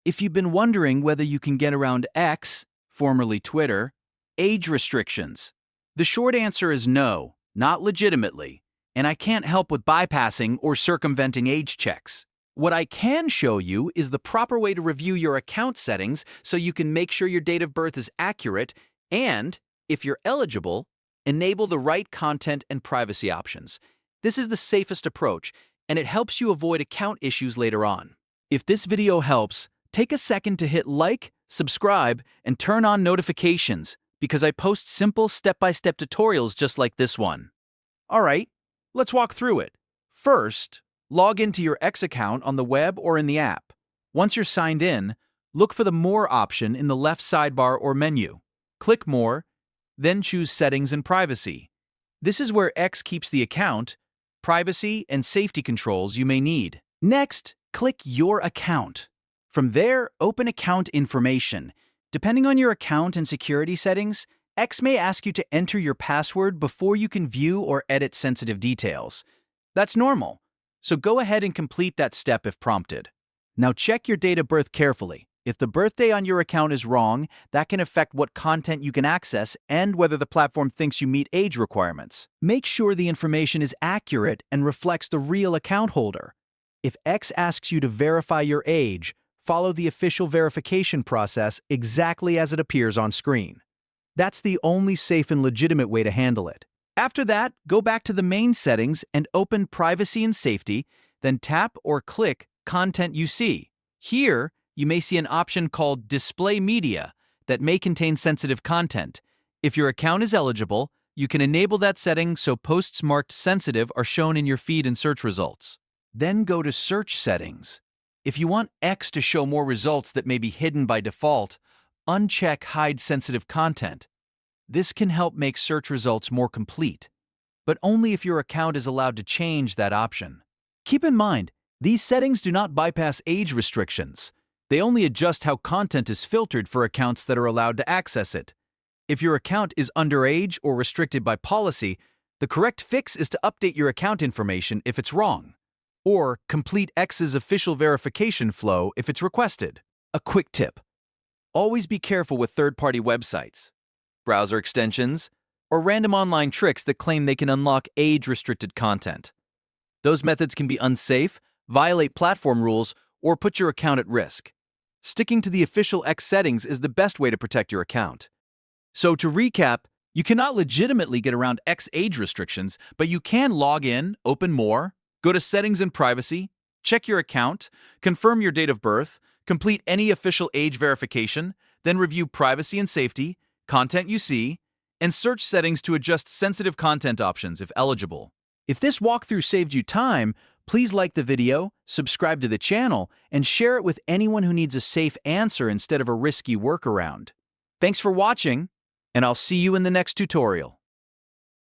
If you've been wondering whether you can get around X, formerly Twitter, age restrictions, the short answer is no, not legitimately, and I can't help with bypassing or circumventing age checks. What I can show you is the proper way to review your account settings so you can make sure your date of birth is accurate and, if you're eligible, enable the right content and privacy options. This is the safest approach, and it helps you avoid account issues later on. If this video helps, take a second to hit like, subscribe, and turn on notifications because I post simple step-by-step tutorials just like this one. Alright, let's walk through it. First, log into your X account on the web or in the app. Once you're signed in, look for the More option in the left sidebar or menu. Click More, then choose Settings and Privacy. This is where X keeps the account, privacy, and safety controls you may need. Next, click Your Account. From there, open Account Information. Depending on your account and security settings, X may ask you to enter your password before you can view or edit sensitive details. That's normal, so go ahead and complete that step if prompted. Now check your date of birth carefully. If the birthday on your account is wrong, that can affect what content you can access and whether the platform thinks you meet age requirements. Make sure the information is accurate and reflects the real account holder. If X asks you to verify your age, follow the official verification process exactly as it appears on screen. That's the only safe and legitimate way to handle it. After that, go back to the main settings and open Privacy and Safety, then tap or click Content You See. Here, you may see an option called Display Media that may contain sensitive content. If your account is eligible, you can enable that setting so posts marked sensitive are shown in your feed and search results. Then go to Search Settings. If you want X to show more results that may be hidden by default, uncheck Hide Sensitive Content. This can help make search results more complete, but only if your account is allowed to change that option. Keep in mind, these settings do not bypass age restrictions. They only adjust how content is filtered for accounts that are allowed to access it. If your account is underage or restricted by policy, the correct fix is to update your account information if it's wrong, or complete X's official verification flow if it's requested. A quick tip: always be careful with third-party websites, browser extensions, or random online tricks that claim they can unlock age-restricted content. Those methods can be unsafe, violate platform rules, or put your account at risk. Sticking to the official X settings is the best way to protect your account. So to recap, you cannot legitimately get around X age restrictions, but you can log in, open More, go to Settings and Privacy, check your account, confirm your date of birth, complete any official age verification, then review Privacy and Safety, Content You See, and search settings to adjust sensitive content options if eligible. If this walkthrough saved you time, please like the video, subscribe to the channel, and share it with anyone who needs a safe answer instead of a risky workaround. Thanks for watching, and I'll see you in the next tutorial.